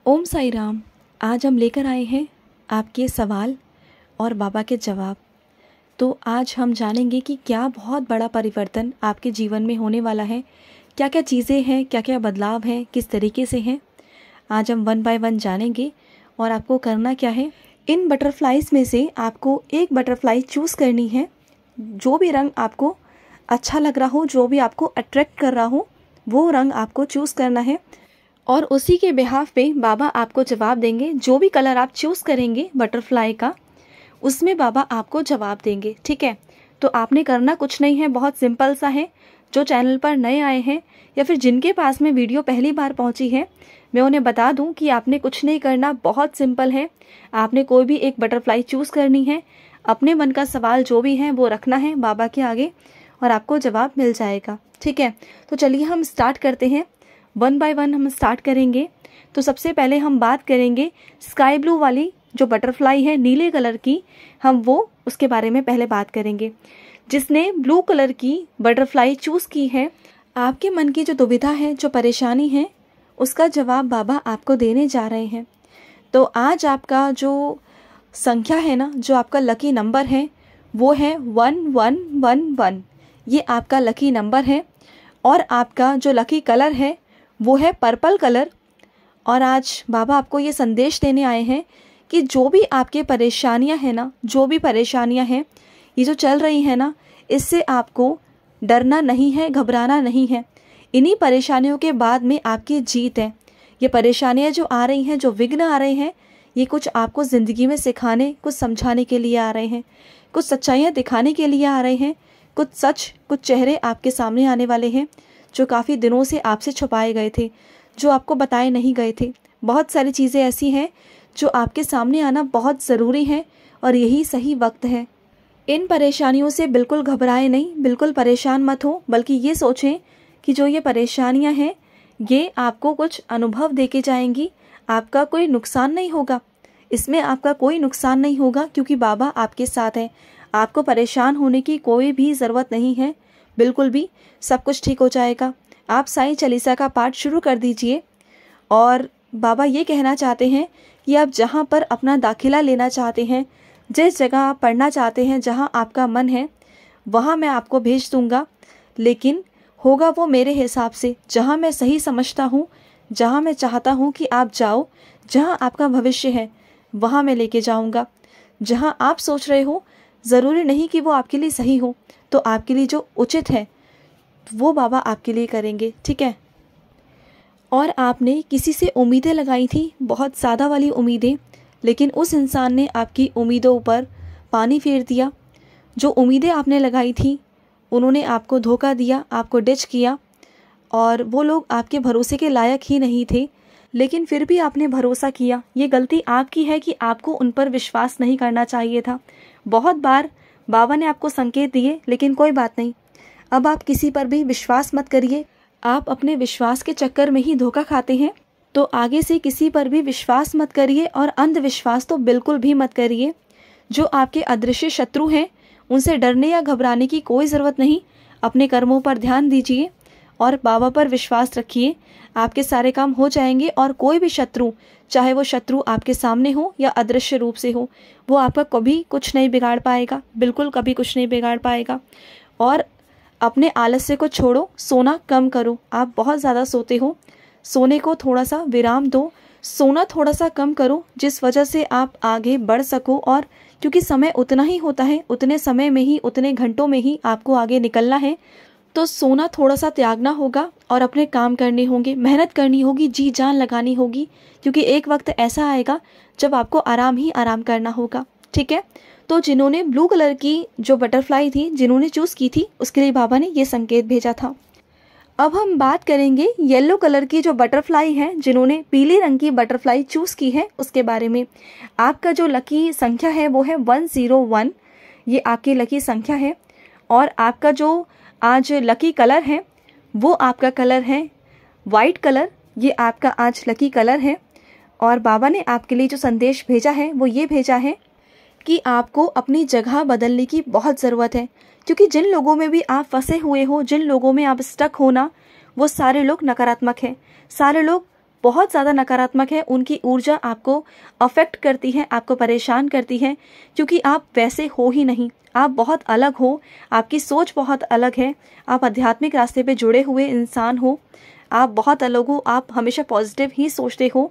ओम साई राम। आज हम लेकर आए हैं आपके सवाल और बाबा के जवाब। तो आज हम जानेंगे कि क्या बहुत बड़ा परिवर्तन आपके जीवन में होने वाला है, क्या क्या चीज़ें हैं, क्या क्या बदलाव हैं, किस तरीके से हैं। आज हम 1 बाय 1 जानेंगे। और आपको करना क्या है, इन बटरफ्लाइज में से आपको एक बटरफ्लाई चूज़ करनी है। जो भी रंग आपको अच्छा लग रहा हो, जो भी आपको अट्रैक्ट कर रहा हो, वो रंग आपको चूज़ करना है और उसी के बिहाफ पे बाबा आपको जवाब देंगे। जो भी कलर आप चूज़ करेंगे बटरफ्लाई का, उसमें बाबा आपको जवाब देंगे। ठीक है, तो आपने करना कुछ नहीं है, बहुत सिंपल सा है। जो चैनल पर नए आए हैं या फिर जिनके पास में वीडियो पहली बार पहुंची है, मैं उन्हें बता दूं कि आपने कुछ नहीं करना, बहुत सिंपल है। आपने कोई भी एक बटरफ्लाई चूज़ करनी है, अपने मन का सवाल जो भी है वो रखना है बाबा के आगे और आपको जवाब मिल जाएगा। ठीक है, तो चलिए हम स्टार्ट करते हैं। 1 बाय 1 हम स्टार्ट करेंगे। तो सबसे पहले हम बात करेंगे स्काई ब्लू वाली जो बटरफ्लाई है, नीले कलर की, हम वो उसके बारे में पहले बात करेंगे। जिसने ब्लू कलर की बटरफ्लाई चूज़ की है, आपके मन की जो दुविधा है, जो परेशानी है, उसका जवाब बाबा आपको देने जा रहे हैं। तो आज आपका जो संख्या है ना, जो आपका लकी नंबर है, वो है 1111। ये आपका लकी नंबर है और आपका जो लकी कलर है वो है पर्पल कलर। और आज बाबा आपको ये संदेश देने आए हैं कि जो भी आपके परेशानियां हैं ना, जो भी परेशानियां हैं ये जो चल रही हैं ना, इससे आपको डरना नहीं है, घबराना नहीं है। इन्हीं परेशानियों के बाद में आपकी जीत है। ये परेशानियां जो आ रही हैं, जो विघ्न आ रहे हैं, ये कुछ आपको ज़िंदगी में सिखाने, कुछ समझाने के लिए आ रहे हैं, कुछ सच्चाइयाँ दिखाने के लिए आ रहे हैं, कुछ सच, कुछ चेहरे आपके सामने आने वाले हैं जो काफ़ी दिनों से आपसे छुपाए गए थे, जो आपको बताए नहीं गए थे। बहुत सारी चीज़ें ऐसी हैं जो आपके सामने आना बहुत ज़रूरी है और यही सही वक्त है। इन परेशानियों से बिल्कुल घबराएं नहीं, बिल्कुल परेशान मत हो, बल्कि ये सोचें कि जो ये परेशानियां हैं ये आपको कुछ अनुभव देके जाएंगी। आपका कोई नुकसान नहीं होगा, इसमें आपका कोई नुकसान नहीं होगा, क्योंकि बाबा आपके साथ हैं। आपको परेशान होने की कोई भी ज़रूरत नहीं है, बिल्कुल भी। सब कुछ ठीक हो जाएगा। आप साईं चालीसा का पाठ शुरू कर दीजिए। और बाबा ये कहना चाहते हैं कि आप जहाँ पर अपना दाखिला लेना चाहते हैं, जिस जगह आप पढ़ना चाहते हैं, जहाँ आपका मन है, वहाँ मैं आपको भेज दूँगा। लेकिन होगा वो मेरे हिसाब से, जहाँ मैं सही समझता हूँ, जहाँ मैं चाहता हूँ कि आप जाओ, जहाँ आपका भविष्य है, वहाँ मैं लेके जाऊँगा। जहाँ आप सोच रहे हो ज़रूरी नहीं कि वो आपके लिए सही हो, तो आपके लिए जो उचित है वो बाबा आपके लिए करेंगे। ठीक है। और आपने किसी से उम्मीदें लगाई थी, बहुत ज़्यादा वाली उम्मीदें, लेकिन उस इंसान ने आपकी उम्मीदों पर पानी फेर दिया। जो उम्मीदें आपने लगाई थी उन्होंने आपको धोखा दिया, आपको डिच किया, और वो लोग आपके भरोसे के लायक ही नहीं थे, लेकिन फिर भी आपने भरोसा किया। ये गलती आपकी है कि आपको उन पर विश्वास नहीं करना चाहिए था। बहुत बार बाबा ने आपको संकेत दिए, लेकिन कोई बात नहीं, अब आप किसी पर भी विश्वास मत करिए। आप अपने विश्वास के चक्कर में ही धोखा खाते हैं, तो आगे से किसी पर भी विश्वास मत करिए और अंधविश्वास तो बिल्कुल भी मत करिए। जो आपके अदृश्य शत्रु हैं उनसे डरने या घबराने की कोई ज़रूरत नहीं। अपने कर्मों पर ध्यान दीजिए और बाबा पर विश्वास रखिए, आपके सारे काम हो जाएंगे। और कोई भी शत्रु, चाहे वो शत्रु आपके सामने हो या अदृश्य रूप से हो, वो आपका कभी कुछ नहीं बिगाड़ पाएगा, बिल्कुल कभी कुछ नहीं बिगाड़ पाएगा। और अपने आलस्य को छोड़ो, सोना कम करो। आप बहुत ज़्यादा सोते हो, सोने को थोड़ा सा विराम दो, सोना थोड़ा सा कम करो, जिस वजह से आप आगे बढ़ सको। और क्योंकि समय उतना ही होता है, उतने समय में ही, उतने घंटों में ही आपको आगे निकलना है, तो सोना थोड़ा सा त्यागना होगा और अपने काम करने होंगे, मेहनत करनी होगी, जी जान लगानी होगी, क्योंकि एक वक्त ऐसा आएगा जब आपको आराम ही आराम करना होगा। ठीक है। तो जिन्होंने ब्लू कलर की जो बटरफ्लाई थी, जिन्होंने चूज़ की थी, उसके लिए बाबा ने ये संकेत भेजा था। अब हम बात करेंगे येलो कलर की जो बटरफ्लाई है, जिन्होंने पीले रंग की बटरफ्लाई चूज़ की है, उसके बारे में। आपका जो लकी संख्या है वो है 101। ये आपकी लकी संख्या है। और आपका जो आज लकी कलर है वो आपका कलर है वाइट कलर। ये आपका आज लकी कलर है। और बाबा ने आपके लिए जो संदेश भेजा है वो ये भेजा है कि आपको अपनी जगह बदलने की बहुत ज़रूरत है, क्योंकि जिन लोगों में भी आप फंसे हुए हो, जिन लोगों में आप स्टक हो ना, वो सारे लोग नकारात्मक हैं, सारे लोग बहुत ज़्यादा नकारात्मक है, उनकी ऊर्जा आपको अफेक्ट करती है, आपको परेशान करती है, क्योंकि आप वैसे हो ही नहीं, आप बहुत अलग हो, आपकी सोच बहुत अलग है, आप आध्यात्मिक रास्ते पे जुड़े हुए इंसान हो, आप बहुत अलग हो, आप हमेशा पॉजिटिव ही सोचते हो,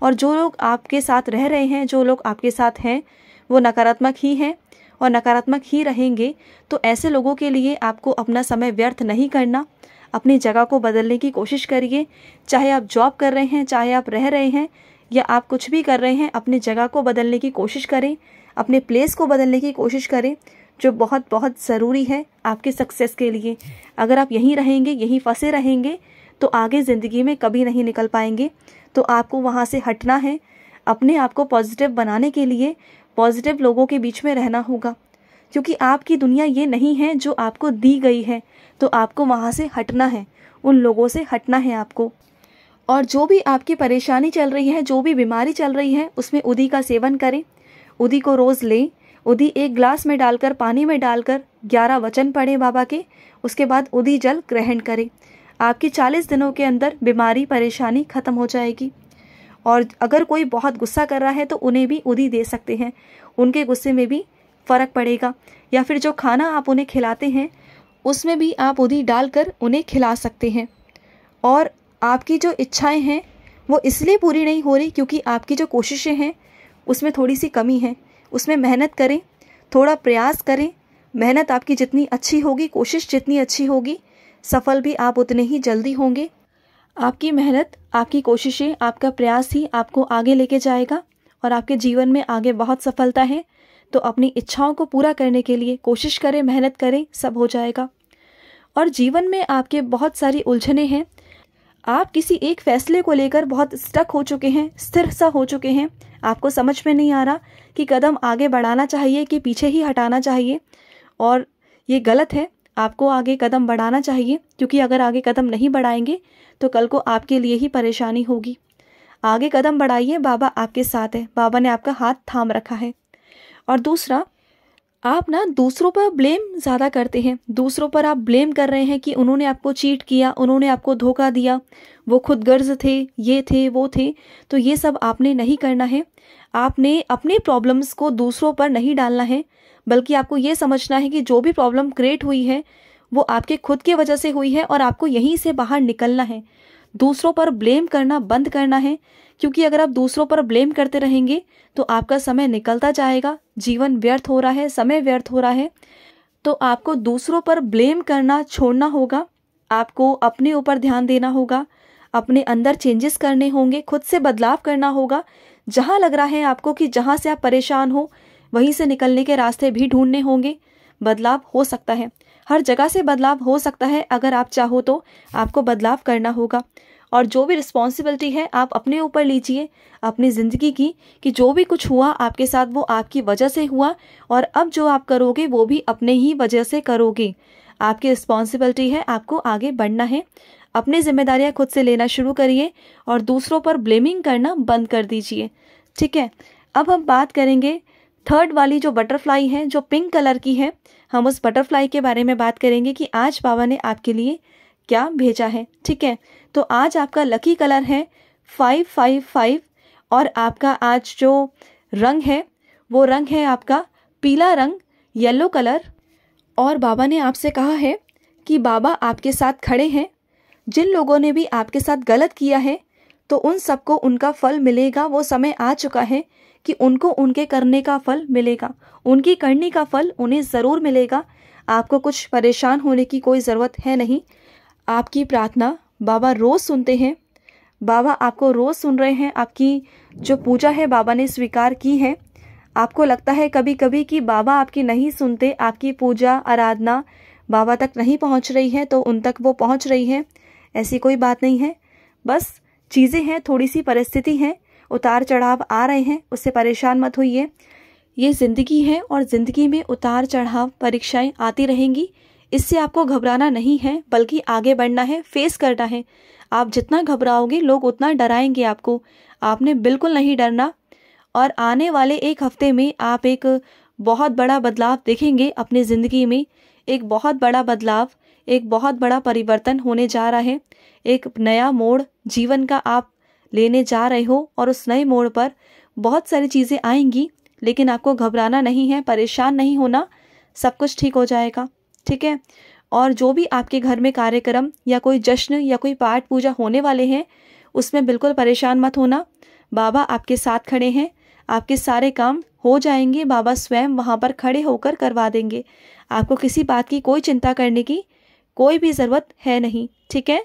और जो लोग आपके साथ रह रहे हैं, जो लोग आपके साथ हैं, वो नकारात्मक ही हैं और नकारात्मक ही रहेंगे। तो ऐसे लोगों के लिए आपको अपना समय व्यर्थ नहीं करना, अपनी जगह को बदलने की कोशिश करिए। चाहे आप जॉब कर रहे हैं, चाहे आप रह रहे हैं, या आप कुछ भी कर रहे हैं, अपनी जगह को बदलने की कोशिश करें, अपने प्लेस को बदलने की कोशिश करें, जो बहुत बहुत ज़रूरी है आपके सक्सेस के लिए। अगर आप यहीं रहेंगे, यहीं फंसे रहेंगे, तो आगे ज़िंदगी में कभी नहीं निकल पाएंगे। तो आपको वहाँ से हटना है, अपने आप को पॉजिटिव बनाने के लिए पॉजिटिव लोगों के बीच में रहना होगा, क्योंकि आपकी दुनिया ये नहीं है जो आपको दी गई है। तो आपको वहाँ से हटना है, उन लोगों से हटना है आपको। और जो भी आपकी परेशानी चल रही है, जो भी बीमारी चल रही है, उसमें उदी का सेवन करें, उदी को रोज़ लें, उदी एक ग्लास में डालकर, पानी में डालकर 11 वचन पढ़ें बाबा के, उसके बाद उदी जल ग्रहण करें। आपकी 40 दिनों के अंदर बीमारी परेशानी ख़त्म हो जाएगी। और अगर कोई बहुत गुस्सा कर रहा है तो उन्हें भी उदी दे सकते हैं, उनके गुस्से में भी फ़र्क पड़ेगा। या फिर जो खाना आप उन्हें खिलाते हैं उसमें भी आप उदी डालकर उन्हें खिला सकते हैं। और आपकी जो इच्छाएं हैं वो इसलिए पूरी नहीं हो रही क्योंकि आपकी जो कोशिशें हैं उसमें थोड़ी सी कमी है। उसमें मेहनत करें, थोड़ा प्रयास करें। मेहनत आपकी जितनी अच्छी होगी, कोशिश जितनी अच्छी होगी, सफल भी आप उतने ही जल्दी होंगे। आपकी मेहनत, आपकी कोशिशें, आपका प्रयास ही आपको आगे लेके जाएगा और आपके जीवन में आगे बहुत सफलता है। तो अपनी इच्छाओं को पूरा करने के लिए कोशिश करें, मेहनत करें, सब हो जाएगा। और जीवन में आपके बहुत सारी उलझने हैं, आप किसी एक फैसले को लेकर बहुत स्टक हो चुके हैं, स्थिर सा हो चुके हैं, आपको समझ में नहीं आ रहा कि कदम आगे बढ़ाना चाहिए कि पीछे ही हटाना चाहिए। और ये गलत है, आपको आगे कदम बढ़ाना चाहिए, क्योंकि अगर आगे कदम नहीं बढ़ाएंगे तो कल को आपके लिए ही परेशानी होगी। आगे कदम बढ़ाइए, बाबा आपके साथ है, बाबा ने आपका हाथ थाम रखा है। और दूसरा, आप ना दूसरों पर ब्लेम ज़्यादा करते हैं, दूसरों पर आप ब्लेम कर रहे हैं कि उन्होंने आपको चीट किया, उन्होंने आपको धोखा दिया, वो खुदगर्ज थे, ये थे, वो थे। तो ये सब आपने नहीं करना है। आपने अपने प्रॉब्लम्स को दूसरों पर नहीं डालना है, बल्कि आपको ये समझना है कि जो भी प्रॉब्लम क्रिएट हुई है वो आपके खुद के वजह से हुई है और आपको यहीं से बाहर निकलना है। दूसरों पर ब्लेम करना बंद करना है, क्योंकि अगर आप दूसरों पर ब्लेम करते रहेंगे तो आपका समय निकलता जाएगा, जीवन व्यर्थ हो रहा है, समय व्यर्थ हो रहा है। तो आपको दूसरों पर ब्लेम करना छोड़ना होगा, आपको अपने ऊपर ध्यान देना होगा, अपने अंदर चेंजेस करने होंगे, खुद से बदलाव करना होगा। जहाँ लग रहा है आपको कि जहाँ से आप परेशान हो वहीं से निकलने के रास्ते भी ढूंढने होंगे। बदलाव हो सकता है, हर जगह से बदलाव हो सकता है। अगर आप चाहो तो आपको बदलाव करना होगा। और जो भी रिस्पॉन्सिबिलिटी है आप अपने ऊपर लीजिए अपनी ज़िंदगी की, कि जो भी कुछ हुआ आपके साथ वो आपकी वजह से हुआ, और अब जो आप करोगे वो भी अपने ही वजह से करोगे। आपकी रिस्पॉन्सिबिलिटी है, आपको आगे बढ़ना है। अपनी जिम्मेदारियां खुद से लेना शुरू करिए और दूसरों पर ब्लेमिंग करना बंद कर दीजिए। ठीक है, अब हम बात करेंगे थर्ड वाली जो बटरफ्लाई है, जो पिंक कलर की है। हम उस बटरफ्लाई के बारे में बात करेंगे कि आज बाबा ने आपके लिए क्या भेजा है। ठीक है, तो आज आपका लकी कलर है 555 और आपका आज जो रंग है वो रंग है आपका पीला रंग, येलो कलर। और बाबा ने आपसे कहा है कि बाबा आपके साथ खड़े हैं। जिन लोगों ने भी आपके साथ गलत किया है तो उन सबको उनका फल मिलेगा। वो समय आ चुका है कि उनको उनके करने का फल मिलेगा, उनकी करनी का फल उन्हें ज़रूर मिलेगा। आपको कुछ परेशान होने की कोई ज़रूरत है नहीं। आपकी प्रार्थना बाबा रोज़ सुनते हैं, बाबा आपको रोज़ सुन रहे हैं। आपकी जो पूजा है बाबा ने स्वीकार की है। आपको लगता है कभी कभी कि बाबा आपकी नहीं सुनते, आपकी पूजा आराधना बाबा तक नहीं पहुंच रही है, तो उन तक वो पहुंच रही है। ऐसी कोई बात नहीं है, बस चीज़ें हैं, थोड़ी सी परिस्थिति है, उतार चढ़ाव आ रहे हैं, उससे परेशान मत होइए। ये ज़िंदगी है और ज़िंदगी में उतार चढ़ाव परीक्षाएं आती रहेंगी। इससे आपको घबराना नहीं है, बल्कि आगे बढ़ना है, फेस करना है। आप जितना घबराओगे लोग उतना डराएंगे आपको, आपने बिल्कुल नहीं डरना। और आने वाले एक हफ्ते में आप एक बहुत बड़ा बदलाव देखेंगे अपनी ज़िंदगी में। एक बहुत बड़ा बदलाव, एक बहुत बड़ा परिवर्तन होने जा रहा है। एक नया मोड़ जीवन का आप लेने जा रहे हो और उस नए मोड़ पर बहुत सारी चीज़ें आएंगी, लेकिन आपको घबराना नहीं है, परेशान नहीं होना, सब कुछ ठीक हो जाएगा, ठीक है। और जो भी आपके घर में कार्यक्रम या कोई जश्न या कोई पाठ पूजा होने वाले हैं, उसमें बिल्कुल परेशान मत होना। बाबा आपके साथ खड़े हैं, आपके सारे काम हो जाएंगे, बाबा स्वयं वहाँ पर खड़े होकर करवा देंगे। आपको किसी बात की कोई चिंता करने की कोई भी ज़रूरत है नहीं, ठीक है।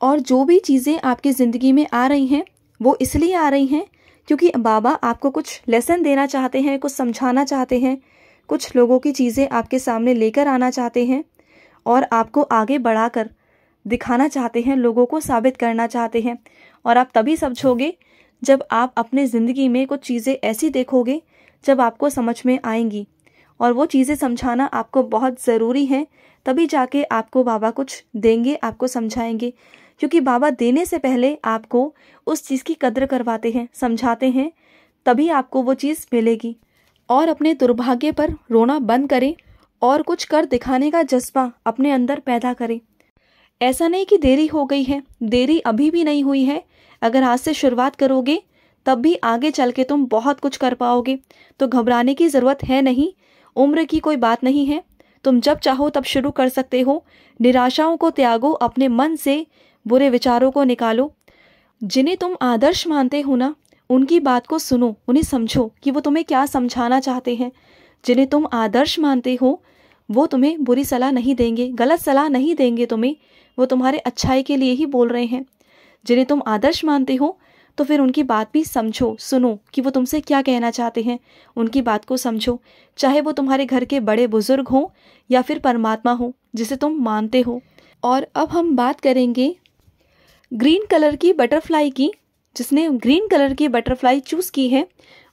और जो भी चीज़ें आपकी ज़िंदगी में आ रही हैं वो इसलिए आ रही हैं क्योंकि बाबा आपको कुछ लेसन देना चाहते हैं, कुछ समझाना चाहते हैं, कुछ लोगों की चीज़ें आपके सामने लेकर आना चाहते हैं और आपको आगे बढ़ाकर दिखाना चाहते हैं, लोगों को साबित करना चाहते हैं। और आप तभी समझोगे जब आप अपने ज़िंदगी में कुछ चीज़ें ऐसी देखोगे जब आपको समझ में आएंगी, और वो चीज़ें समझाना आपको बहुत ज़रूरी है। तभी जाके आपको बाबा कुछ देंगे, आपको समझाएंगे, क्योंकि बाबा देने से पहले आपको उस चीज़ की कद्र करवाते हैं, समझाते हैं, तभी आपको वो चीज़ मिलेगी। और अपने दुर्भाग्य पर रोना बंद करें और कुछ कर दिखाने का जज्बा अपने अंदर पैदा करें। ऐसा नहीं कि देरी हो गई है, देरी अभी भी नहीं हुई है। अगर आज से शुरुआत करोगे तब भी आगे चल के तुम बहुत कुछ कर पाओगे, तो घबराने की ज़रूरत है नहीं। उम्र की कोई बात नहीं है, तुम जब चाहो तब शुरू कर सकते हो। निराशाओं को त्यागो, अपने मन से बुरे विचारों को निकालो। जिन्हें तुम आदर्श मानते हो ना, उनकी बात को सुनो, उन्हें समझो कि वो तुम्हें क्या समझाना चाहते हैं। जिन्हें तुम आदर्श मानते हो वो तुम्हें बुरी सलाह नहीं देंगे, गलत सलाह नहीं देंगे तुम्हें, वो तुम्हारे अच्छाई के लिए ही बोल रहे हैं। जिन्हें तुम आदर्श मानते हो तो फिर उनकी बात भी समझो, सुनो कि वो तुमसे क्या कहना चाहते हैं, उनकी बात को समझो। चाहे वो तुम्हारे घर के बड़े बुजुर्ग हों या फिर परमात्मा हो जिसे तुम मानते हो। और अब हम बात करेंगे ग्रीन कलर की बटरफ्लाई की। जिसने ग्रीन कलर की बटरफ्लाई चूज़ की है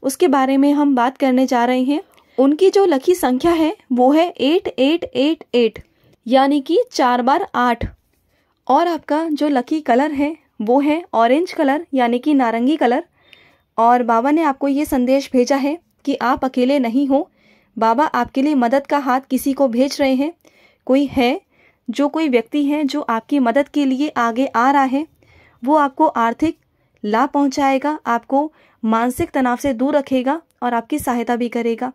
उसके बारे में हम बात करने जा रहे हैं। उनकी जो लकी संख्या है वो है 8888, यानी कि 4 बार 8। और आपका जो लकी कलर है वो है ऑरेंज कलर, यानी कि नारंगी कलर। और बाबा ने आपको ये संदेश भेजा है कि आप अकेले नहीं हो, बाबा आपके लिए मदद का हाथ किसी को भेज रहे हैं। कोई है, जो कोई व्यक्ति है जो आपकी मदद के लिए आगे आ रहा है, वो आपको आर्थिक लाभ पहुंचाएगा, आपको मानसिक तनाव से दूर रखेगा और आपकी सहायता भी करेगा।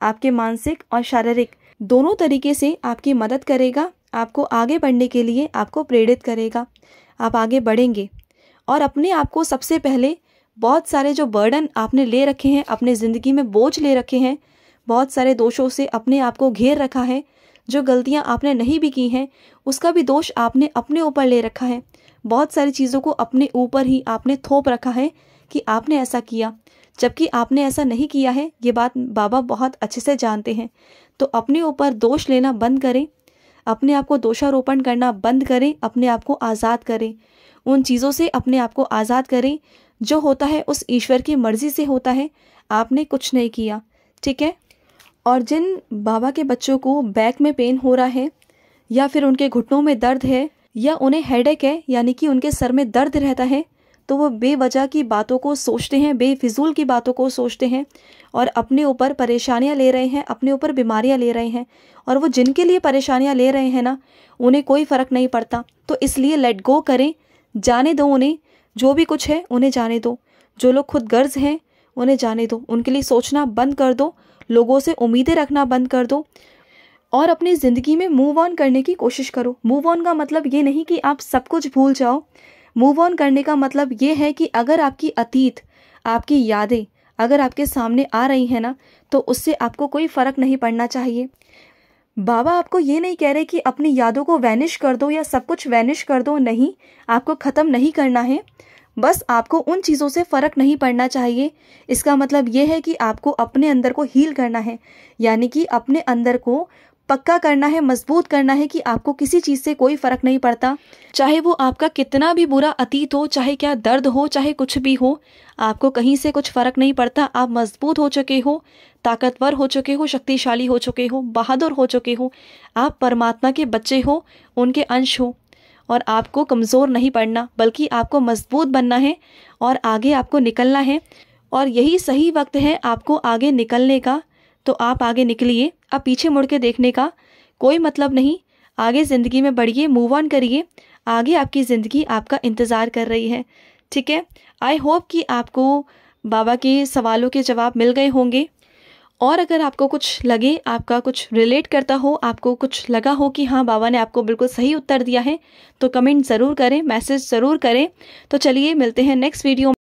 आपके मानसिक और शारीरिक दोनों तरीके से आपकी मदद करेगा, आपको आगे बढ़ने के लिए आपको प्रेरित करेगा। आप आगे बढ़ेंगे और अपने आप को सबसे पहले बहुत सारे जो बर्डन आपने ले रखे हैं, अपने ज़िंदगी में बोझ ले रखे हैं, बहुत सारे दोषों से अपने आप को घेर रखा है, जो गलतियां आपने नहीं भी की हैं उसका भी दोष आपने अपने ऊपर ले रखा है। बहुत सारी चीज़ों को अपने ऊपर ही आपने थोप रखा है कि आपने ऐसा किया, जबकि आपने ऐसा नहीं किया है। ये बात बाबा बहुत अच्छे से जानते हैं। तो अपने ऊपर दोष लेना बंद करें, अपने आप को दोषारोपण करना बंद करें, अपने आप को आज़ाद करें। उन चीज़ों से अपने आप को आज़ाद करें। जो होता है उस ईश्वर की मर्ज़ी से होता है, आपने कुछ नहीं किया, ठीक है। और जिन बाबा के बच्चों को बैक में पेन हो रहा है या फिर उनके घुटनों में दर्द है या उन्हें हेडेक है, यानी कि उनके सर में दर्द रहता है, तो वो बेवजह की बातों को सोचते हैं, बेफिजूल की बातों को सोचते हैं और अपने ऊपर परेशानियां ले रहे हैं, अपने ऊपर बीमारियां ले रहे हैं। और वो जिनके लिए परेशानियां ले रहे हैं ना, उन्हें कोई फ़र्क नहीं पड़ता। तो इसलिए लेट गो करें, जाने दो उन्हें, जो भी कुछ है उन्हें जाने दो। जो लोग खुद गर्ज हैं उन्हें जाने दो, उनके लिए सोचना बंद कर दो, लोगों से उम्मीदें रखना बंद कर दो और अपनी ज़िंदगी में मूव ऑन करने की कोशिश करो। मूव ऑन का मतलब ये नहीं कि आप सब कुछ भूल जाओ। मूव ऑन करने का मतलब ये है कि अगर आपकी अतीत, आपकी यादें अगर आपके सामने आ रही हैं ना, तो उससे आपको कोई फ़र्क नहीं पड़ना चाहिए। बाबा आपको ये नहीं कह रहे कि अपनी यादों को वैनिश कर दो या सब कुछ वैनिश कर दो, नहीं, आपको ख़त्म नहीं करना है, बस आपको उन चीज़ों से फ़र्क नहीं पड़ना चाहिए। इसका मतलब ये है कि आपको अपने अंदर को हील करना है, यानी कि अपने अंदर को पक्का करना है, मजबूत करना है कि आपको किसी चीज़ से कोई फ़र्क नहीं पड़ता। चाहे वो आपका कितना भी बुरा अतीत हो, चाहे क्या दर्द हो, चाहे कुछ भी हो, आपको कहीं से कुछ फ़र्क नहीं पड़ता। आप मजबूत हो चुके हो, ताकतवर हो चुके हो, शक्तिशाली हो चुके हो, बहादुर हो चुके हो। आप परमात्मा के बच्चे हो, उनके अंश हो और आपको कमज़ोर नहीं पड़ना, बल्कि आपको मजबूत बनना है और आगे आपको निकलना है। और यही सही वक्त है आपको आगे निकलने का, तो आप आगे निकलिए। अब पीछे मुड़ के देखने का कोई मतलब नहीं। आगे ज़िंदगी में बढ़िए, मूव ऑन करिए, आगे आपकी ज़िंदगी आपका इंतज़ार कर रही है, ठीक है, आई होप कि आपको बाबा के सवालों के जवाब मिल गए होंगे। और अगर आपको कुछ लगे, आपका कुछ रिलेट करता हो, आपको कुछ लगा हो कि हाँ बाबा ने आपको बिल्कुल सही उत्तर दिया है, तो कमेंट ज़रूर करें, मैसेज ज़रूर करें। तो चलिए मिलते हैं नेक्स्ट वीडियो।